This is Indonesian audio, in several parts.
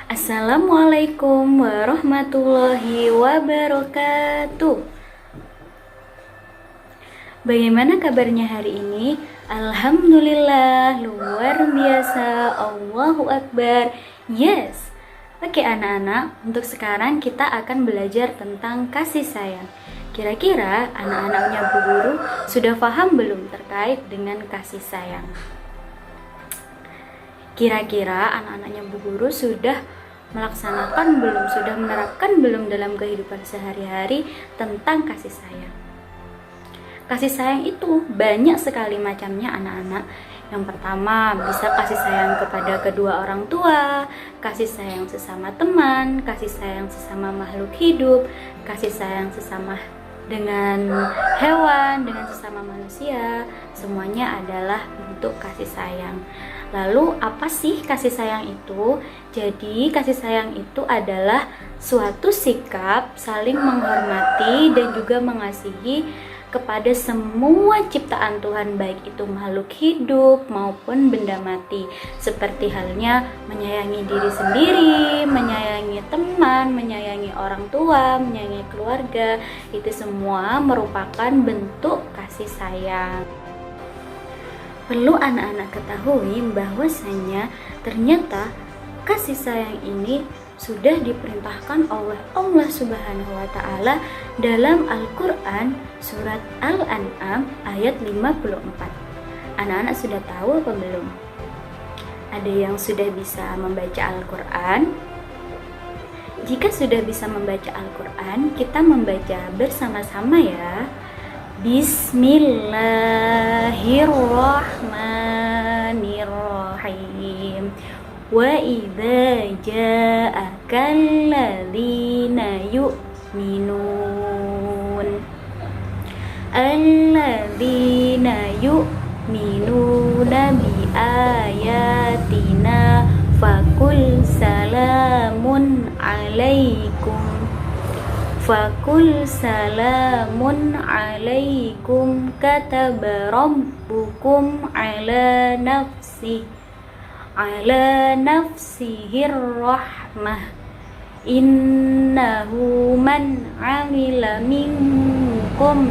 Assalamualaikum warahmatullahi wabarakatuh. Bagaimana kabarnya hari ini? Alhamdulillah, luar biasa, Allahu Akbar. Yes. Oke anak-anak, untuk sekarang kita akan belajar tentang kasih sayang. Kira-kira anak-anaknya Bu Guru sudah paham belum terkait dengan kasih sayang? Kira-kira anak-anaknya Bu Guru sudah melaksanakan belum, sudah menerapkan belum dalam kehidupan sehari-hari tentang kasih sayang? Kasih sayang itu banyak sekali macamnya anak-anak. Yang pertama, bisa kasih sayang kepada kedua orang tua, kasih sayang sesama teman, kasih sayang sesama makhluk hidup, kasih sayang sesama dengan hewan, dengan sesama manusia. Semuanya adalah bentuk kasih sayang. Lalu apa sih kasih sayang itu? Jadi kasih sayang itu adalah suatu sikap saling menghormati dan juga mengasihi kepada semua ciptaan Tuhan, baik itu makhluk hidup maupun benda mati. Seperti halnya menyayangi diri sendiri, menyayangi teman, menyayangi orang tua, menyayangi keluarga. Itu semua merupakan bentuk kasih sayang. Perlu anak-anak ketahui bahwasanya ternyata kasih sayang ini sudah diperintahkan oleh Allah Subhanahu wa Ta'ala dalam Al-Quran surat Al-An'am ayat 54. Anak-anak sudah tahu apa belum? Ada yang sudah bisa membaca Al-Quran? Jika sudah bisa membaca Al-Quran, kita membaca bersama-sama ya. Bismillahirrahmanirrahim. Wa idza ja'akal ladzina yu'minun alladzina yu'minuna bi ayatina fakul salamun alaikum kataba rabbukum ala nafsihir rahmah innahu man amila minkum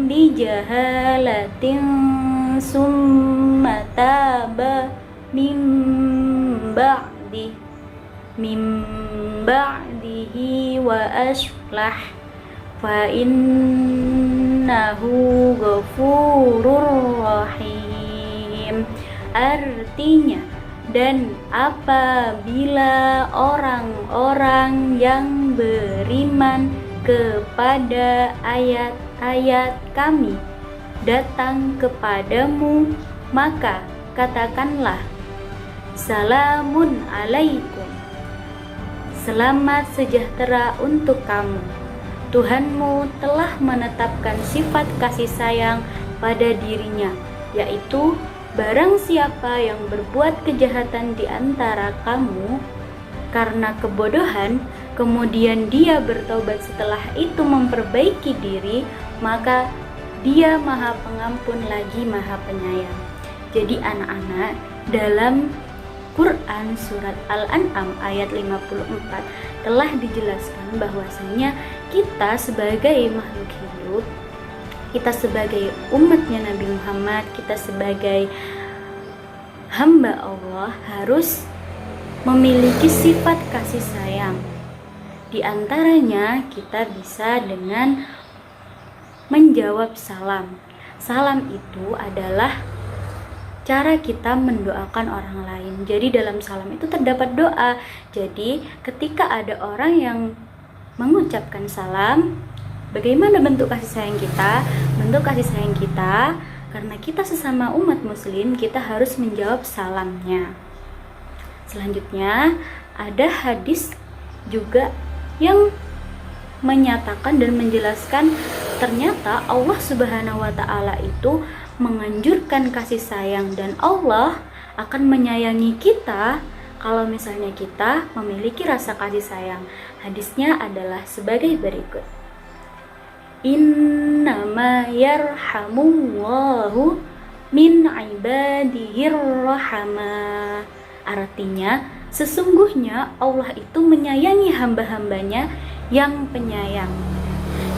bijahalatin summa taba min ba'dihi wa aslah fa innahu ghafurur rahim. Artinya, dan apabila orang-orang yang beriman kepada ayat-ayat kami datang kepadamu, maka katakanlah salamun alaikum, selamat sejahtera untuk kamu. Tuhanmu telah menetapkan sifat kasih sayang pada dirinya, yaitu barang siapa yang berbuat kejahatan di antara kamu karena kebodohan, kemudian dia bertobat setelah itu memperbaiki diri, maka dia Maha Pengampun lagi Maha Penyayang. Jadi anak-anak, dalam Quran surat Al-An'am ayat 54 telah dijelaskan bahwasanya kita sebagai makhluk hidup, kita sebagai umatnya Nabi Muhammad, kita sebagai hamba Allah harus memiliki sifat kasih sayang. Di antaranya kita bisa dengan menjawab salam. Salam itu adalah cara kita mendoakan orang lain. Jadi dalam salam itu terdapat doa. Jadi ketika ada orang yang mengucapkan salam, bagaimana bentuk kasih sayang kita? Bentuk kasih sayang kita, karena kita sesama umat muslim, kita harus menjawab salamnya. Selanjutnya, ada hadis juga yang menyatakan dan menjelaskan ternyata Allah Subhanahu wa Ta'ala itu menganjurkan kasih sayang, dan Allah akan menyayangi kita kalau misalnya kita memiliki rasa kasih sayang. Hadisnya adalah sebagai berikut. Innama yarhamullahu min ibadihir rahmah. Artinya, sesungguhnya Allah itu menyayangi hamba-hambanya yang penyayang.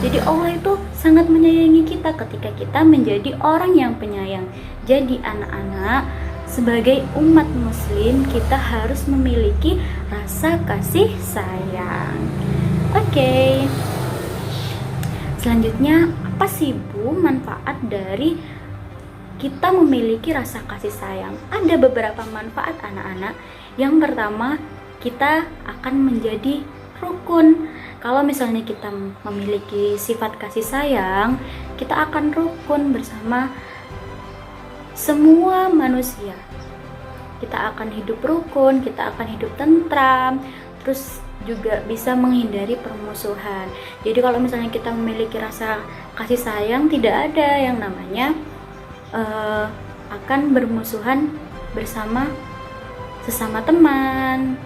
Jadi Allah itu sangat menyayangi kita ketika kita menjadi orang yang penyayang. Jadi anak-anak, sebagai umat muslim kita harus memiliki rasa kasih sayang. Oke. Selanjutnya, apa sih Bu manfaat dari kita memiliki rasa kasih sayang? Ada beberapa manfaat anak-anak. Yang pertama, kita akan menjadi rukun. Kalau misalnya kita memiliki sifat kasih sayang, kita akan rukun bersama semua manusia. Kita akan hidup rukun, kita akan hidup tentram, terus juga bisa menghindari permusuhan. Jadi kalau misalnya kita memiliki rasa kasih sayang, tidak ada yang namanya akan bermusuhan bersama sesama teman,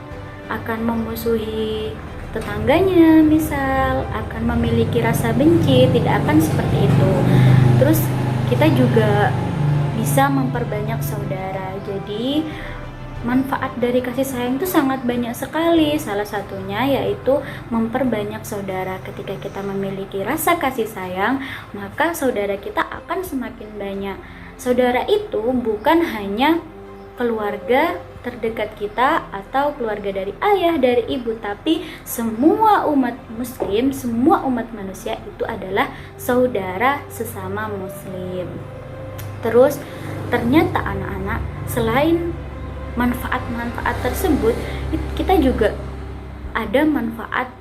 akan memusuhi tetangganya, misal akan memiliki rasa benci, tidak akan seperti itu. Terus kita juga bisa memperbanyak saudara. Jadi manfaat dari kasih sayang itu sangat banyak sekali. Salah satunya yaitu memperbanyak saudara. Ketika kita memiliki rasa kasih sayang, maka saudara kita akan semakin banyak. Saudara itu bukan hanya keluarga terdekat kita atau keluarga dari ayah, dari ibu, tapi semua umat muslim, semua umat manusia itu adalah saudara sesama muslim. Terus ternyata anak-anak, selain manfaat-manfaat tersebut, kita juga ada manfaat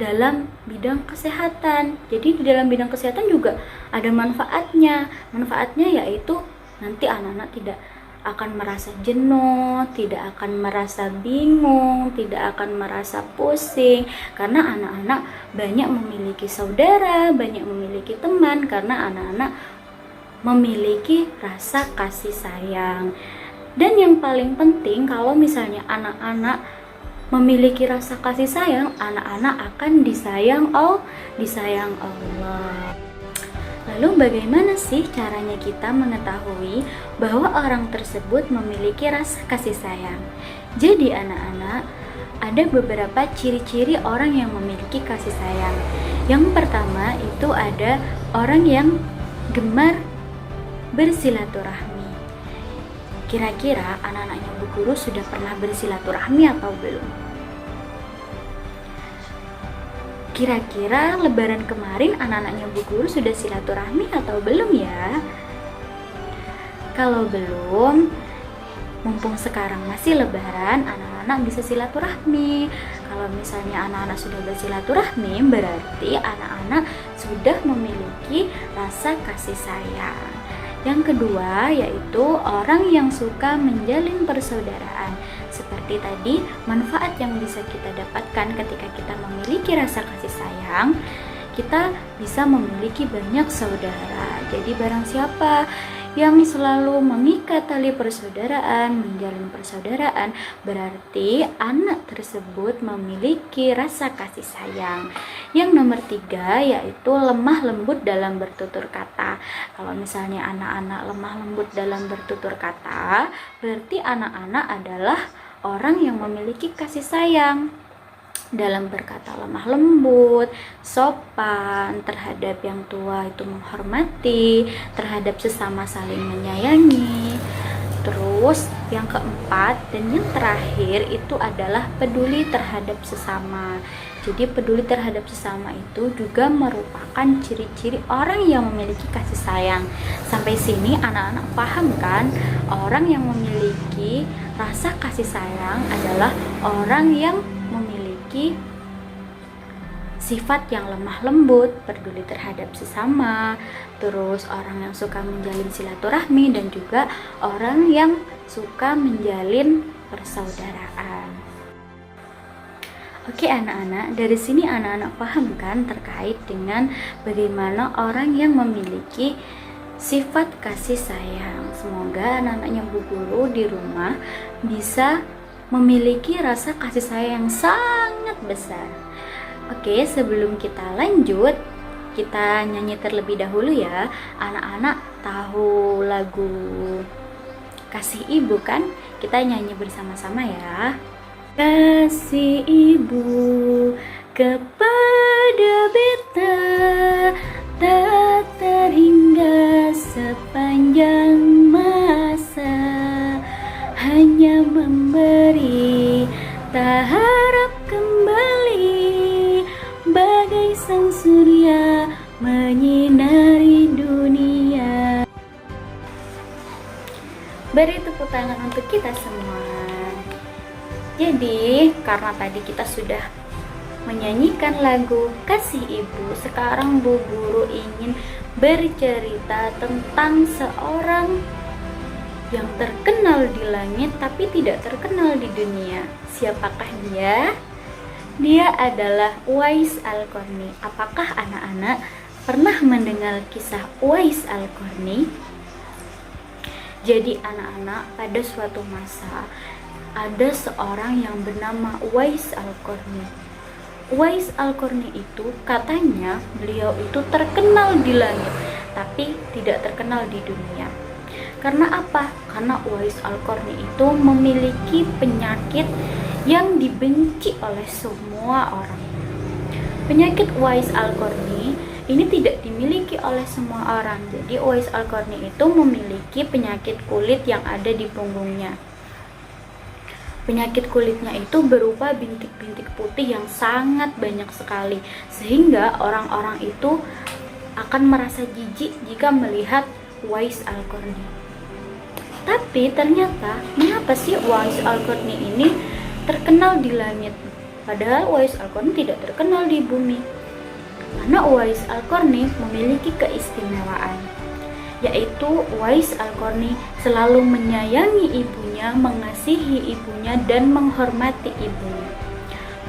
dalam bidang kesehatan. Jadi di dalam bidang kesehatan juga ada manfaatnya. Manfaatnya yaitu nanti anak-anak tidak akan merasa jenuh, tidak akan merasa bingung, tidak akan merasa pusing, karena anak-anak banyak memiliki saudara, banyak memiliki teman, karena anak-anak memiliki rasa kasih sayang. Dan yang paling penting, kalau misalnya anak-anak memiliki rasa kasih sayang, anak-anak akan disayang Allah. Lalu bagaimana sih caranya kita mengetahui bahwa orang tersebut memiliki rasa kasih sayang? Jadi anak-anak, ada beberapa ciri-ciri orang yang memiliki kasih sayang. Yang pertama itu ada orang yang gemar bersilaturahmi. Kira-kira anak-anaknya Bu Guru sudah pernah bersilaturahmi atau belum? Kira-kira lebaran kemarin anak-anaknya Bu Guru sudah silaturahmi atau belum ya? Kalau belum, mumpung sekarang masih lebaran, anak-anak bisa silaturahmi. Kalau misalnya anak-anak sudah bersilaturahmi, berarti anak-anak sudah memiliki rasa kasih sayang. Yang kedua yaitu orang yang suka menjalin persaudaraan. Seperti tadi, manfaat yang bisa kita dapatkan ketika kita memiliki rasa kasih sayang, kita bisa memiliki banyak saudara. Jadi barang siapa yang selalu mengikat tali persaudaraan, menjalin persaudaraan, berarti anak tersebut memiliki rasa kasih sayang. Yang nomor 3 yaitu lemah lembut dalam bertutur kata. Kalau misalnya anak-anak lemah lembut dalam bertutur kata, berarti anak-anak adalah orang yang memiliki kasih sayang. Dalam berkata lemah lembut, sopan, terhadap yang tua itu menghormati, terhadap sesama saling menyayangi. Terus yang keempat dan yang terakhir itu adalah peduli terhadap sesama. Jadi peduli terhadap sesama itu juga merupakan ciri-ciri orang yang memiliki kasih sayang. Sampai sini anak-anak paham kan? Orang yang memiliki rasa kasih sayang adalah orang yang memiliki sifat yang lemah lembut, peduli terhadap sesama, terus orang yang suka menjalin silaturahmi, dan juga orang yang suka menjalin persaudaraan. Oke anak-anak, dari sini anak-anak paham kan terkait dengan bagaimana orang yang memiliki sifat kasih sayang. Semoga anak-anaknya Bu Guru di rumah bisa memiliki rasa kasih sayang yang sangat besar. Oke, sebelum kita lanjut, kita nyanyi terlebih dahulu ya. Anak-anak tahu lagu Kasih Ibu kan? Kita nyanyi bersama-sama ya. Kasih Ibu kepada beta tak terhingga sepanjang masa, hanya memberi tak harap kembali, bagai sang surya menyinari dunia. Beri tepuk tangan untuk kita semua. Jadi, karena tadi kita sudah menyanyikan lagu Kasih Ibu, sekarang Bu Guru ingin bercerita tentang seorang yang terkenal di langit tapi tidak terkenal di dunia. Siapakah dia? Dia adalah Uwais Al-Qarni. Apakah anak-anak pernah mendengar kisah Uwais Al-Qarni? Jadi anak-anak, pada suatu masa ada seorang yang bernama Uwais Al-Qarni. Uwais Al-Qarni itu katanya beliau itu terkenal di langit tapi tidak terkenal di dunia. Karena apa? Karena Uwais Al-Qarni itu memiliki penyakit yang dibenci oleh semua orang. Penyakit Uwais Al-Qarni ini tidak dimiliki oleh semua orang. Jadi Uwais Al-Qarni itu memiliki penyakit kulit yang ada di punggungnya. Penyakit kulitnya itu berupa bintik-bintik putih yang sangat banyak sekali, sehingga orang-orang itu akan merasa jijik jika melihat Uwais Al-Qarni. Tapi ternyata, mengapa sih Uwais Al-Qarni ini terkenal di langit, padahal Uwais Al-Qarni tidak terkenal di bumi? Karena Uwais Al-Qarni memiliki keistimewaan, yaitu Uwais Al-Qarni selalu menyayangi ibunya, mengasihi ibunya, dan menghormati ibunya.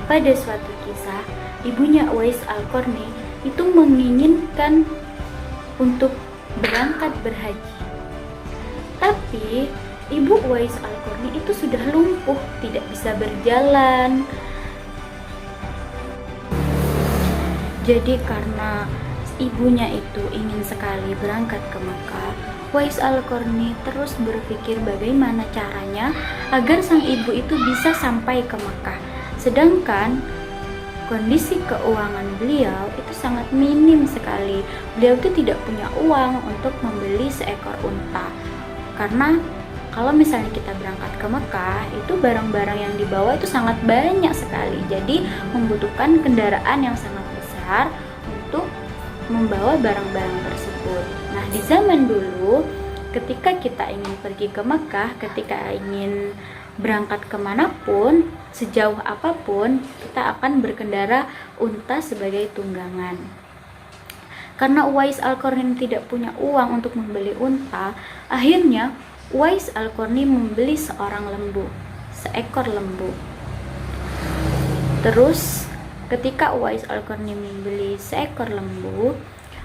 Pada suatu kisah, ibunya Uwais Al-Qarni itu menginginkan untuk berangkat berhaji. Tapi ibu Uwais Al-Qarni itu sudah lumpuh, tidak bisa berjalan. Jadi karena ibunya itu ingin sekali berangkat ke Mekah, Uwais Al-Qarni terus berpikir bagaimana caranya agar sang ibu itu bisa sampai ke Mekah. Sedangkan kondisi keuangan beliau itu sangat minim sekali. Beliau itu tidak punya uang untuk membeli seekor unta. Karena kalau misalnya kita berangkat ke Mekah, itu barang-barang yang dibawa itu sangat banyak sekali. Jadi membutuhkan kendaraan yang sangat besar untuk membawa barang-barang tersebut. Nah, di zaman dulu ketika kita ingin pergi ke Mekah, ketika ingin berangkat kemanapun, sejauh apapun, kita akan berkendara unta sebagai tunggangan. Karena Uwais Al-Qarni tidak punya uang untuk membeli unta, akhirnya Uwais Al-Qarni membeli seekor lembu. Terus ketika Uwais Al-Qarni membeli seekor lembu,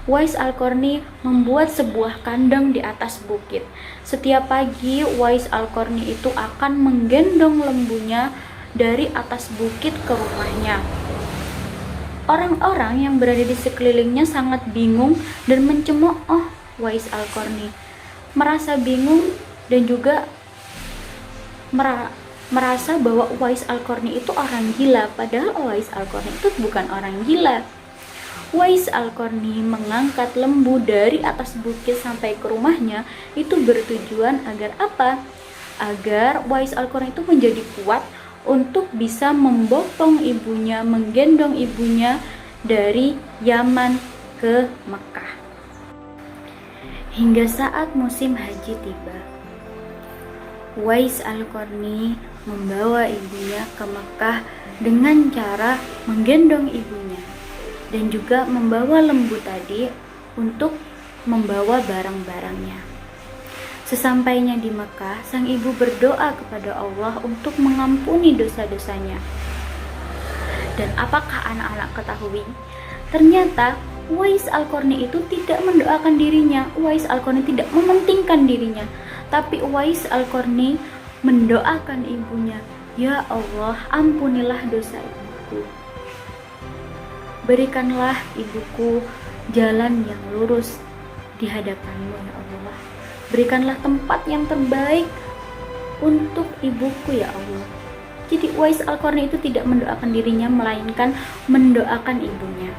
Uwais Al-Qarni membuat sebuah kandang di atas bukit. Setiap pagi Uwais Al-Qarni itu akan menggendong lembunya dari atas bukit ke rumahnya. Orang-orang yang berada di sekelilingnya sangat bingung dan mencemooh Uwais Al-Qarni. Merasa bingung dan juga merasa bahwa Uwais Al-Qarni itu orang gila, padahal Uwais Al-Qarni itu bukan orang gila. Uwais Al-Qarni mengangkat lembu dari atas bukit sampai ke rumahnya itu bertujuan agar apa? Agar Uwais Al-Qarni itu menjadi kuat untuk bisa membopong ibunya, menggendong ibunya dari Yaman ke Mekah. Hingga saat musim haji tiba, Uwais Al-Qarni membawa ibunya ke Mekah dengan cara menggendong ibunya dan juga membawa lembu tadi untuk membawa barang-barangnya. Sesampainya di Mekah, sang ibu berdoa kepada Allah untuk mengampuni dosa-dosanya. Dan apakah anak-anak ketahui? Ternyata Uwais Al-Qarni itu tidak mendoakan dirinya. Uwais Al-Qarni tidak mementingkan dirinya, tapi Uwais Al-Qarni mendoakan ibunya, "Ya Allah, ampunilah dosa ibuku. Berikanlah ibuku jalan yang lurus di hadapan-Mu, ya Allah. Berikanlah tempat yang terbaik untuk ibuku ya Allah. Jadi Uwais Al-Qarni itu tidak mendoakan dirinya, melainkan mendoakan ibunya.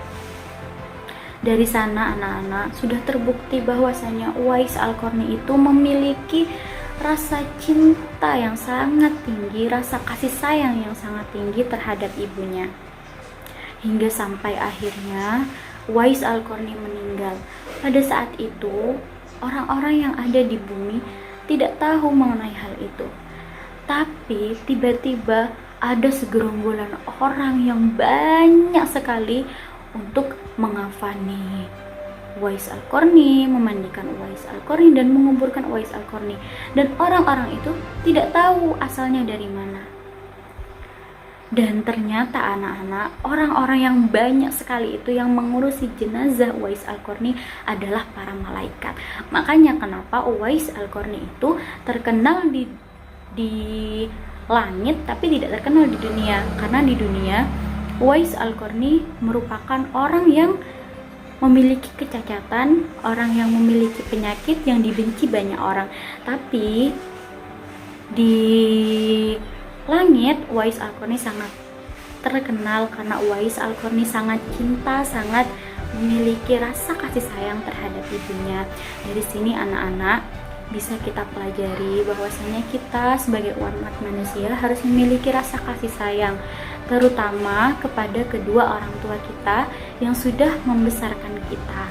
Dari sana anak-anak sudah terbukti bahwasanya Uwais Al-Qarni itu memiliki rasa cinta yang sangat tinggi, rasa kasih sayang yang sangat tinggi terhadap ibunya. Hingga sampai akhirnya Uwais Al-Qarni meninggal. Pada saat itu, orang-orang yang ada di bumi tidak tahu mengenai hal itu. Tapi tiba-tiba ada segerombolan orang yang banyak sekali untuk mengafani Uwais Al-Qarni, memandikan Uwais Al-Qarni dan menguburkan Uwais Al-Qarni. Dan orang-orang itu tidak tahu asalnya dari mana. Dan ternyata anak-anak, orang-orang yang banyak sekali itu yang mengurusi jenazah Uwais Al-Qarni adalah para malaikat. Makanya kenapa Uwais Al-Qarni itu terkenal di langit tapi tidak terkenal di dunia. Karena di dunia Uwais Al-Qarni merupakan orang yang memiliki kecacatan, orang yang memiliki penyakit yang dibenci banyak orang. Tapi di langit Uwais Al-Qarni sangat terkenal karena Uwais Al-Qarni sangat cinta, sangat memiliki rasa kasih sayang terhadap ibunya. Dari sini anak-anak bisa kita pelajari bahwasanya kita sebagai umat manusia harus memiliki rasa kasih sayang, terutama kepada kedua orang tua kita yang sudah membesarkan kita.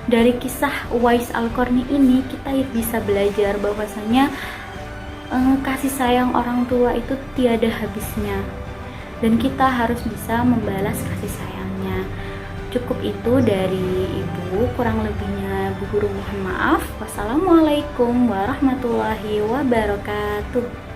Dari kisah Uwais Al-Qarni ini kita bisa belajar bahwasanya kasih sayang orang tua itu tiada habisnya, dan kita harus bisa membalas kasih sayangnya. Cukup itu dari Ibu, kurang lebihnya Bu Guru mohon maaf. Wassalamualaikum warahmatullahi wabarakatuh.